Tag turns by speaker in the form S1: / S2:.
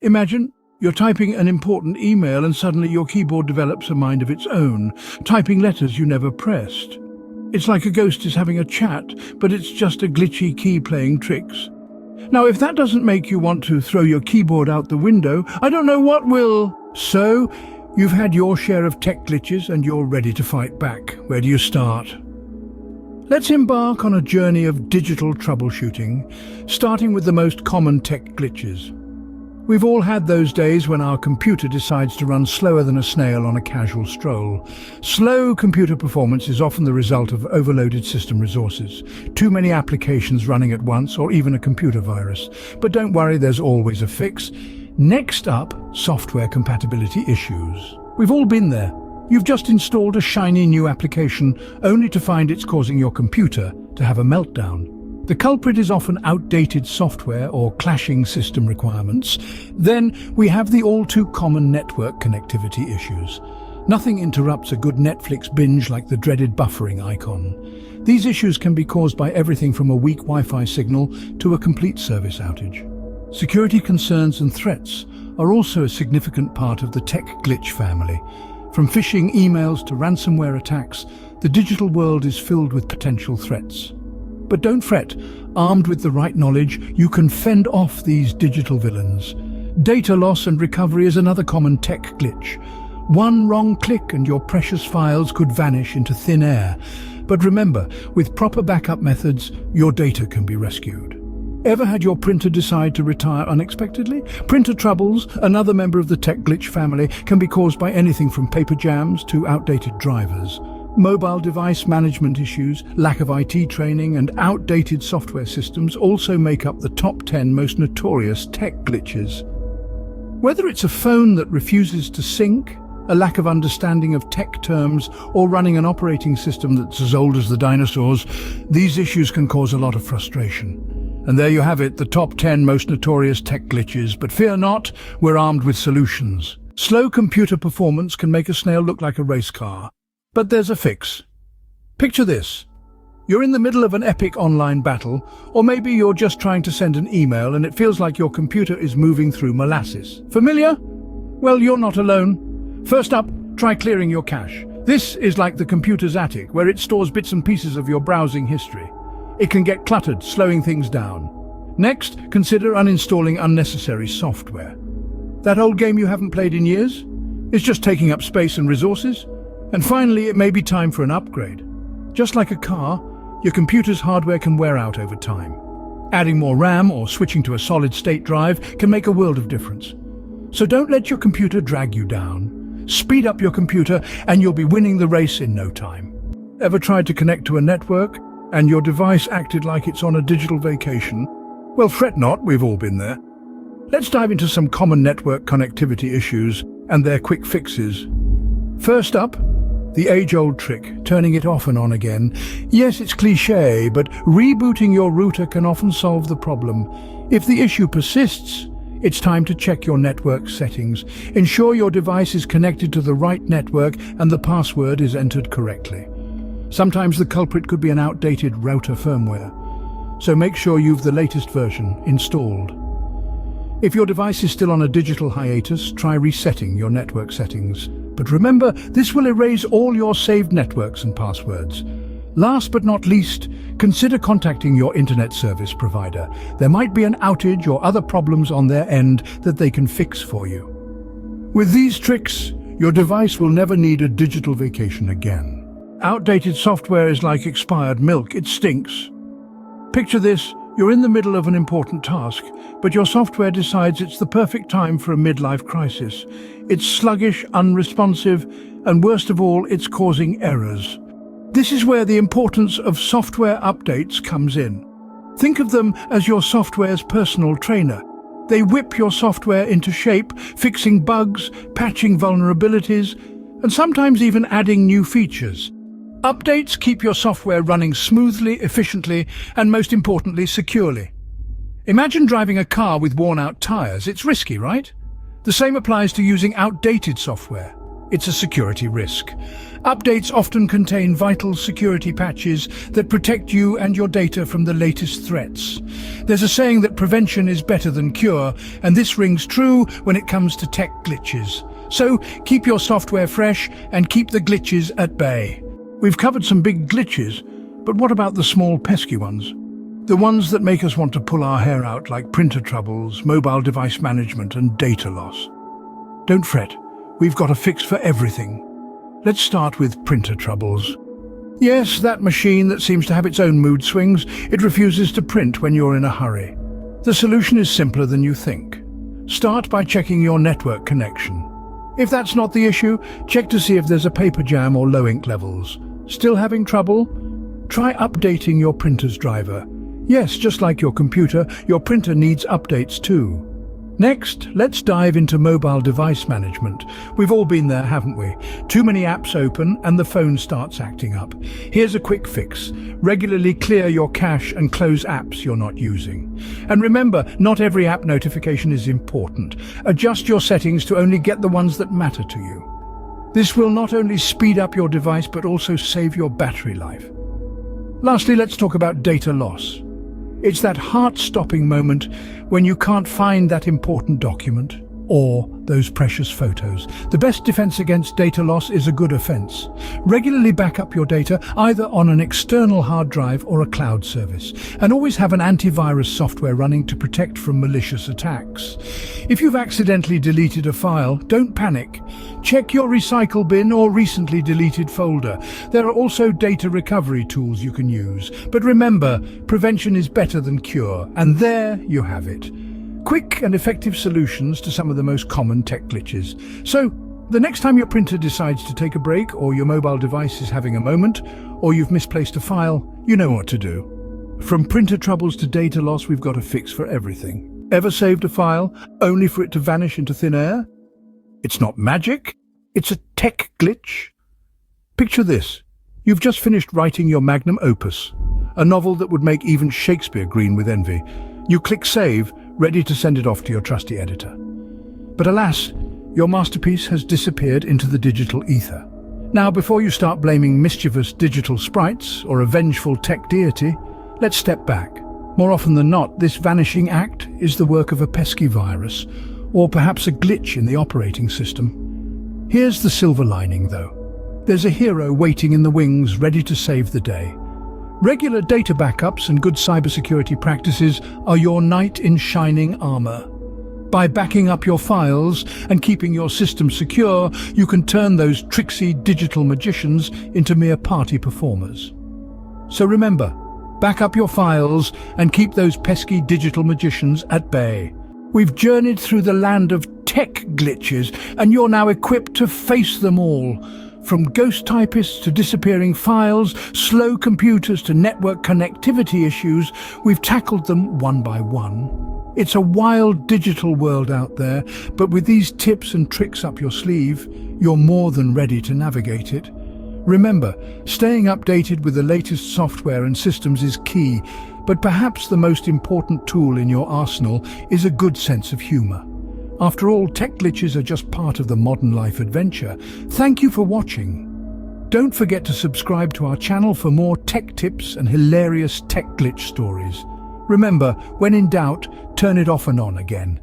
S1: Imagine you're typing an important email and suddenly your keyboard develops a mind of its own, typing letters you never pressed. It's like a ghost is having a chat, but it's just a glitchy key playing tricks. Now, if that doesn't make you want to throw your keyboard out the window, I don't know what will. So, you've had your share of tech glitches and you're ready to fight back. Where do you start? Let's embark on a journey of digital troubleshooting, starting with the most common tech glitches. We've all had those days when our computer decides to run slower than a snail on a casual stroll. Slow computer performance is often the result of overloaded system resources, too many applications running at once, or even a computer virus. But don't worry, there's always a fix. Next up, software compatibility issues. We've all been there. You've just installed a shiny new application only to find it's causing your computer to have a meltdown. The culprit is often outdated software or clashing system requirements. Then we have the all-too-common network connectivity issues. Nothing interrupts a good Netflix binge like the dreaded buffering icon. These issues can be caused by everything from a weak Wi-Fi signal to a complete service outage. Security concerns and threats are also a significant part of the tech glitch family. From phishing emails to ransomware attacks, the digital world is filled with potential threats. But don't fret, armed with the right knowledge, you can fend off these digital villains. Data loss and recovery is another common tech glitch. One wrong click and your precious files could vanish into thin air. But remember, with proper backup methods, your data can be rescued. Ever had your printer decide to retire unexpectedly? Printer troubles, another member of the tech glitch family, can be caused by anything from paper jams to outdated drivers. Mobile device management issues, lack of IT training, and outdated software systems also make up the top 10 most notorious tech glitches. Whether it's a phone that refuses to sync, a lack of understanding of tech terms, or running an operating system that's as old as the dinosaurs, these issues can cause a lot of frustration. And there you have it, the top 10 most notorious tech glitches. But fear not, we're armed with solutions. Slow computer performance can make a snail look like a race car. But there's a fix. Picture this. You're in the middle of an epic online battle, or maybe you're just trying to send an email and it feels like your computer is moving through molasses. Familiar? Well, you're not alone. First up, try clearing your cache. This is like the computer's attic, where it stores bits and pieces of your browsing history. It can get cluttered, slowing things down. Next, consider uninstalling unnecessary software. That old game you haven't played in years? It's just taking up space and resources. And finally, it may be time for an upgrade. Just like a car, your computer's hardware can wear out over time. Adding more RAM or switching to a solid-state drive can make a world of difference. So don't let your computer drag you down. Speed up your computer and you'll be winning the race in no time. Ever tried to connect to a network and your device acted like it's on a digital vacation? Well, fret not, we've all been there. Let's dive into some common network connectivity issues and their quick fixes. First up, the age-old trick, turning it off and on again. Yes, it's cliché, but rebooting your router can often solve the problem. If the issue persists, it's time to check your network settings. Ensure your device is connected to the right network and the password is entered correctly. Sometimes the culprit could be an outdated router firmware, so make sure you've the latest version installed. If your device is still on a digital hiatus, try resetting your network settings. But remember, this will erase all your saved networks and passwords. Last but not least, consider contacting your internet service provider. There might be an outage or other problems on their end that they can fix for you. With these tricks, your device will never need a digital vacation again. Outdated software is like expired milk, it stinks. Picture this. You're in the middle of an important task, but your software decides it's the perfect time for a midlife crisis. It's sluggish, unresponsive, and worst of all, it's causing errors. This is where the importance of software updates comes in. Think of them as your software's personal trainer. They whip your software into shape, fixing bugs, patching vulnerabilities, and sometimes even adding new features. Updates keep your software running smoothly, efficiently, and most importantly, securely. Imagine driving a car with worn-out tires. It's risky, right? The same applies to using outdated software. It's a security risk. Updates often contain vital security patches that protect you and your data from the latest threats. There's a saying that prevention is better than cure, and this rings true when it comes to tech glitches. So keep your software fresh and keep the glitches at bay. We've covered some big glitches, but what about the small pesky ones? The ones that make us want to pull our hair out, like printer troubles, mobile device management and data loss. Don't fret, we've got a fix for everything. Let's start with printer troubles. Yes, that machine that seems to have its own mood swings. It refuses to print when you're in a hurry. The solution is simpler than you think. Start by checking your network connection. If that's not the issue, check to see if there's a paper jam or low ink levels. Still having trouble? Try updating your printer's driver. Yes, just like your computer, your printer needs updates too. Next, let's dive into mobile device management. We've all been there, haven't we? Too many apps open and the phone starts acting up. Here's a quick fix. Regularly clear your cache and close apps you're not using. And remember, not every app notification is important. Adjust your settings to only get the ones that matter to you. This will not only speed up your device but also save your battery life. Lastly, let's talk about data loss. It's that heart-stopping moment when you can't find that important document or those precious photos. The best defense against data loss is a good offense. Regularly back up your data either on an external hard drive or a cloud service, and always have an antivirus software running to protect from malicious attacks. If you've accidentally deleted a file, don't panic. Check your recycle bin or recently deleted folder. There are also data recovery tools you can use. But remember, prevention is better than cure, and there you have it. Quick and effective solutions to some of the most common tech glitches. So, the next time your printer decides to take a break, or your mobile device is having a moment, or you've misplaced a file, you know what to do. From printer troubles to data loss, we've got a fix for everything. Ever saved a file only for it to vanish into thin air? It's not magic, it's a tech glitch. Picture this. You've just finished writing your magnum opus, a novel that would make even Shakespeare green with envy. You click save, ready to send it off to your trusty editor. But alas, your masterpiece has disappeared into the digital ether. Now, before you start blaming mischievous digital sprites or a vengeful tech deity, let's step back. More often than not, this vanishing act is the work of a pesky virus, or perhaps a glitch in the operating system. Here's the silver lining, though. There's a hero waiting in the wings, ready to save the day. Regular data backups and good cybersecurity practices are your knight in shining armor. By backing up your files and keeping your system secure, you can turn those tricksy digital magicians into mere party performers. So remember, back up your files and keep those pesky digital magicians at bay. We've journeyed through the land of tech glitches, and you're now equipped to face them all. From ghost typists to disappearing files, slow computers to network connectivity issues, we've tackled them one by one. It's a wild digital world out there, but with these tips and tricks up your sleeve, you're more than ready to navigate it. Remember, staying updated with the latest software and systems is key, but perhaps the most important tool in your arsenal is a good sense of humor. After all, tech glitches are just part of the modern life adventure. Thank you for watching. Don't forget to subscribe to our channel for more tech tips and hilarious tech glitch stories. Remember, when in doubt, turn it off and on again.